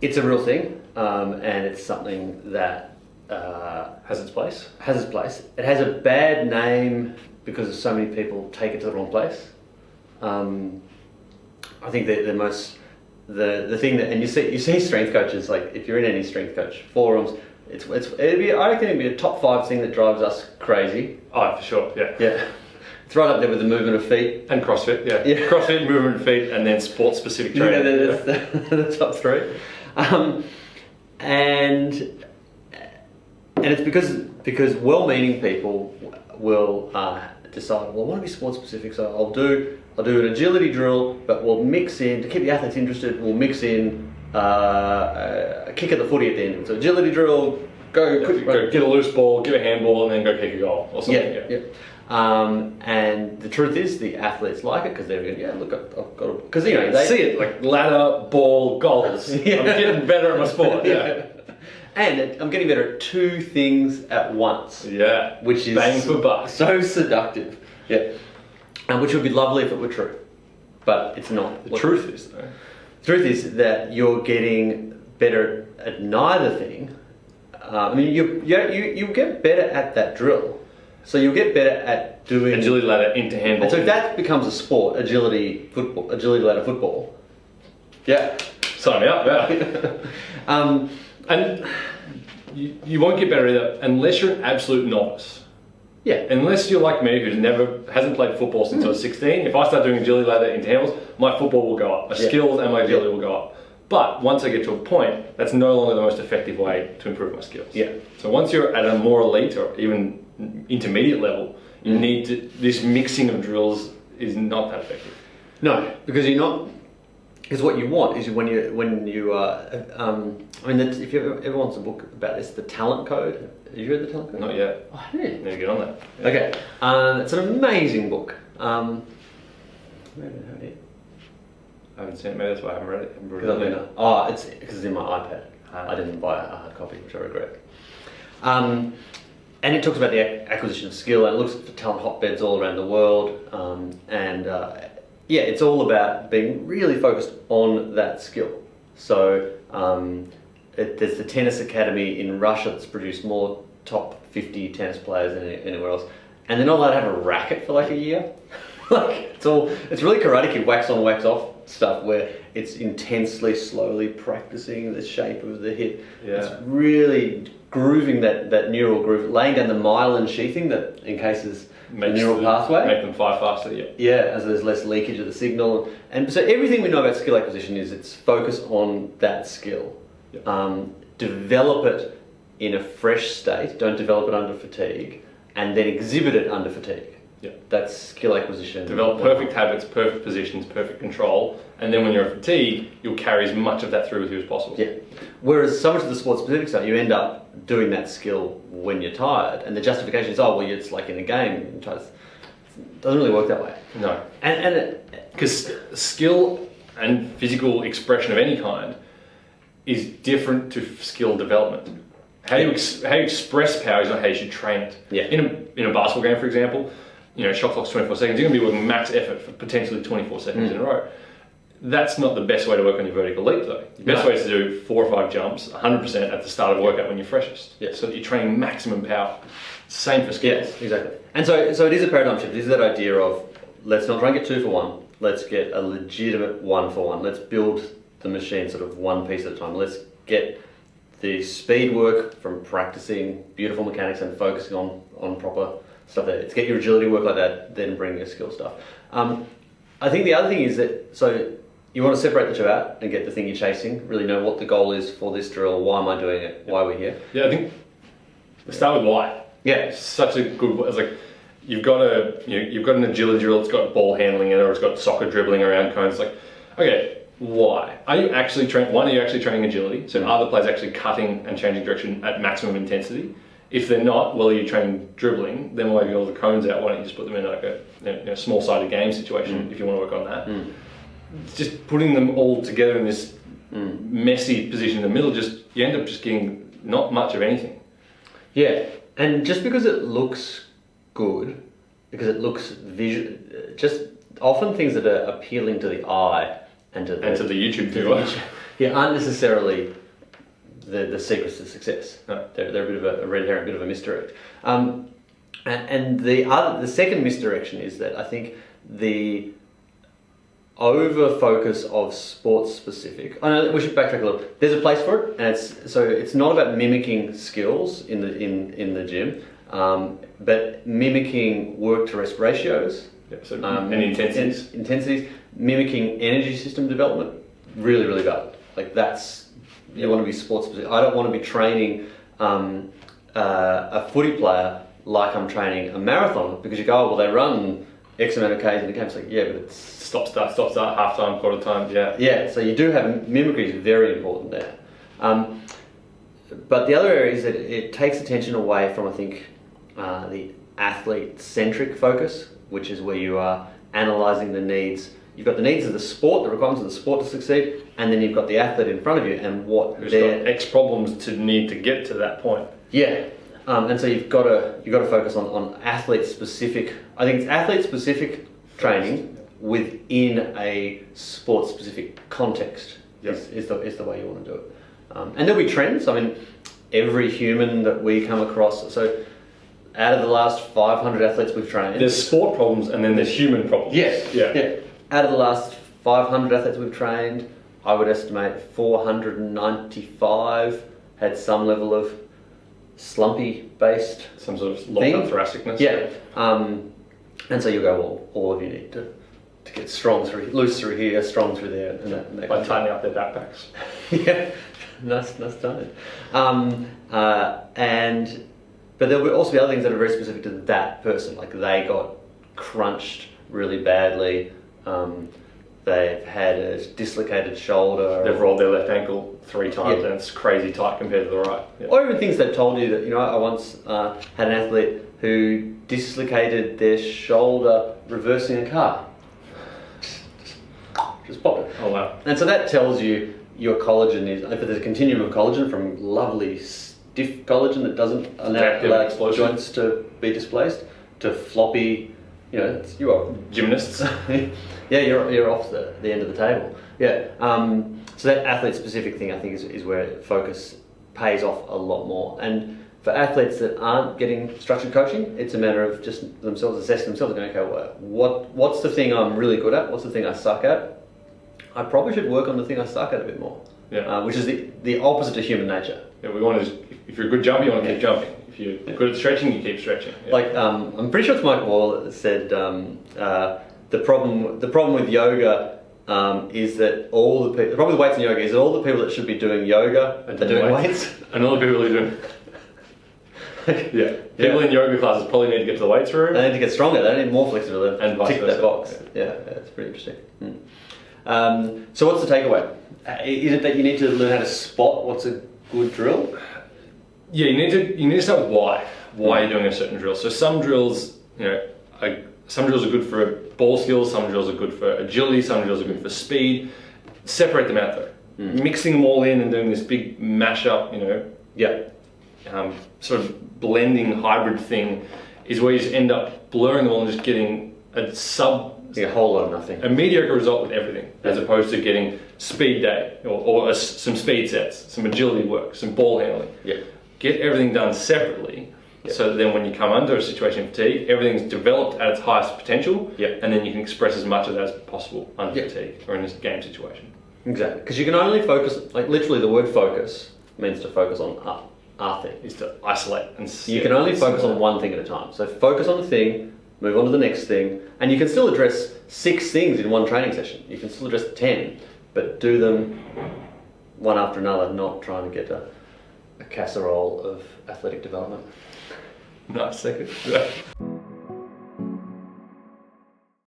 It's a real thing, and it's something that Has its place. has its place. It has a bad name because so many people take it to the wrong place. I think that the thing that, and you see strength coaches, like if you're in any strength coach forums, I reckon it'd be a top 5 thing that drives us crazy. Oh, for sure. Yeah. Yeah. It's right up there with the movement of feet. And CrossFit, yeah. CrossFit, movement of feet, and then sport-specific training. That's the top 3. And it's because well-meaning people will decide, well, I want to be sport-specific, so I'll do an agility drill, but we'll mix in, to keep the athletes interested, we'll mix in a kick at the footy at the end. So agility drill, go get a loose ball, give a handball, and then go kick a goal or something. Yeah. And the truth is, the athletes like it because they're going, look, I've got to, because they see it like ladder, ball, goals. Yeah. I'm getting better at my sport. Yeah. And I'm getting better at 2 things at once. Yeah. Which is bang for buck. So seductive. Yeah. And which would be lovely if it were true, but it's not. The truth is, though. The truth is that you're getting better at neither thing. I mean, you get better at that drill. So you'll get better at doing agility ladder into handball. And so if that becomes a sport, agility ladder football. Yeah. Sign me up, yeah. And you won't get better at that unless you're an absolute novice. Yeah. Unless you're like me, who hasn't played football since I was 16. If I start doing agility ladder into handballs, my football will go up. My skills and my agility will go up. But once I get to a point, that's no longer the most effective way to improve my skills. Yeah. So once you're at a more elite or even intermediate level, you need to. This mixing of drills is not that effective. No, because you're not. Because what you want is when you I mean, if you ever want a book about this, the Talent Code. Have you read the Talent Code? Not yet. Oh, yeah. Need to get on that. Yeah. Okay. It's an amazing book. Where did I have it? I haven't seen it. Maybe that's why I haven't read it. It's because it's in my iPad. I didn't buy a hard copy, which I regret. And it talks about the acquisition of skill, and it looks for talent hotbeds all around the world. It's all about being really focused on that skill. So there's the tennis academy in Russia that's produced more top 50 tennis players than anywhere else, and they're not allowed to have a racket for like a year. It's really Karate Kid wax on, wax off stuff where it's intensely, slowly practicing the shape of the hit. Yeah. It's really grooving that neural groove, laying down the myelin sheathing that encases the neural pathway. Make them fire faster, yeah. Yeah, as there's less leakage of the signal. And so everything we know about skill acquisition is it's focus on that skill. Yep. Develop it in a fresh state, don't develop it under fatigue, and then exhibit it under fatigue. Yeah. That's skill acquisition. Develop perfect habits, perfect positions, perfect control, and then when you're at fatigue, you'll carry as much of that through with you as possible. Yeah. Whereas so much of the sport-specific stuff, you end up doing that skill when you're tired, and the justification is, it's like in a game. It doesn't really work that way. No. And because skill and physical expression of any kind is different to skill development. How you express power is not how you should train it. Yeah. In a basketball game, for example, shot clock's 24 seconds, you're going to be working max effort for potentially 24 seconds in a row. That's not the best way to work on your vertical leap, though. The best way is to do 4 or 5 jumps, 100% at the start of a workout when you're freshest. Yeah. So that you're training maximum power. Same for skills. Yes, exactly. And so it is a paradigm shift. It is that idea of, let's not try and get 2 for 1. Let's get a legitimate 1 for 1. Let's build the machine sort of one piece at a time. Let's get the speed work from practicing beautiful mechanics and focusing on proper stuff there. Let's get your agility work like that, then bring your skill stuff. I think the other thing is that, so you want to separate the 2 out and get the thing you're chasing, really know what the goal is for this drill, why am I doing it, why we're here. Yeah, I think start with why. Yeah. It's such a good, it's like, you've got an agility drill, it's got ball handling in it, or it's got soccer dribbling around cones. It's like, okay, why? Are you actually training agility? So are the players actually cutting and changing direction at maximum intensity? If they're not, well, are you training dribbling? Then why have you all the cones out? Why don't you just put them in like a small-sided game situation if you want to work on that? It's just putting them all together in this messy position in the middle, you end up just getting not much of anything. Yeah, and just because it looks good, because it looks visual, just often things that are appealing to the eye and to the YouTube viewer. aren't necessarily the secrets to success. No. They're a bit of a red herring, a bit of a misdirect. And the second misdirection is that I think the over focus of sports specific. I know we should backtrack a little. There's a place for it, and it's not about mimicking skills in the gym, but mimicking work to rest ratios. And intensities, mimicking energy system development, really, really valid. Like you want to be sports specific. I don't want to be training a footy player like I'm training a marathon, because you go, oh, well, they run X amount of Ks in the game. It's like, yeah, but it's stop, start, half time, quarter time, yeah. Yeah, so you do have mimicry is very important there. But the other area is that it takes attention away from, I think, the athlete-centric focus, which is where you are analysing the needs. You've got the needs of the sport, the requirements of the sport to succeed, and then you've got the athlete in front of you and who's got X problems to need to get to that point. Yeah, and so you've got to focus on athlete-specific. I think it's athlete-specific training within a sport-specific context. Yep. is the way you want to do it. And there'll be trends. I mean, every human that we come across. So, out of the last 500 athletes we've trained, there's sport problems and then there's human problems. Yeah. Out of the last 500 athletes we've trained, I would estimate 495 had some level of slumpy-based, some sort of locked-up thoracicness. Yeah. And so you go, well, all of you need to get strong loose through here, strong through there, and that by tightening up their backpacks. Yeah, nice tone. But there will also be other things that are very specific to that person. Like they got crunched really badly. They've had a dislocated shoulder. They've rolled their left ankle 3 times and it's crazy tight compared to the right. Yeah. Or even things they've told you that, I once had an athlete who dislocated their shoulder reversing a car. Just popped it. Oh wow. And so that tells you your collagen is, if there's a continuum of collagen from lovely stiff collagen that doesn't allow joints to be displaced to floppy, you are gymnasts. Yeah, you're off the end of the table. Yeah. So that athlete specific thing I think is where focus pays off a lot more. And for athletes that aren't getting structured coaching, it's a matter of just assessing themselves and going, okay, well, what's the thing I'm really good at? What's the thing I suck at? I probably should work on the thing I suck at a bit more. Yeah. Which is the opposite of human nature. Yeah, we want to. If you're a good jumper, you want to keep jumping. If you're good at stretching, you keep stretching. Yeah. Like I'm pretty sure it's Michael Wall that said the problem with yoga is that the problem with weights in yoga is that all the people that should be doing yoga are doing weights. And all the people who are doing. Yeah. People in yoga classes probably need to get to the weights room. They need to get stronger. They need more flexibility. And tick that box. Yeah, it's pretty interesting. So what's the takeaway? Is it that you need to learn how to spot what's a good drill? Yeah, you need to start with why. Why you're doing a certain drill. So some drills, some drills are good for ball skills, some drills are good for agility, some drills are good for speed. Separate them out though. Mixing them all in and doing this big mashup, sort of blending hybrid thing is where you just end up blurring them all and just getting a whole lot of nothing. A mediocre result with everything, as opposed to getting speed day or some speed sets, some agility work, some ball handling. Yeah. Get everything done separately, so that then when you come under a situation of fatigue, everything's developed at its highest potential, and then you can express as much of that as possible under fatigue or in this game situation. Exactly, because you can only focus, like literally the word focus means to focus on a thing. Is to isolate. You can only focus on one thing at a time. So focus on the thing, move on to the next thing, and you can still address 6 things in one training session. You can still address 10, but do them one after another, not trying to get a casserole of athletic development. Nice, second.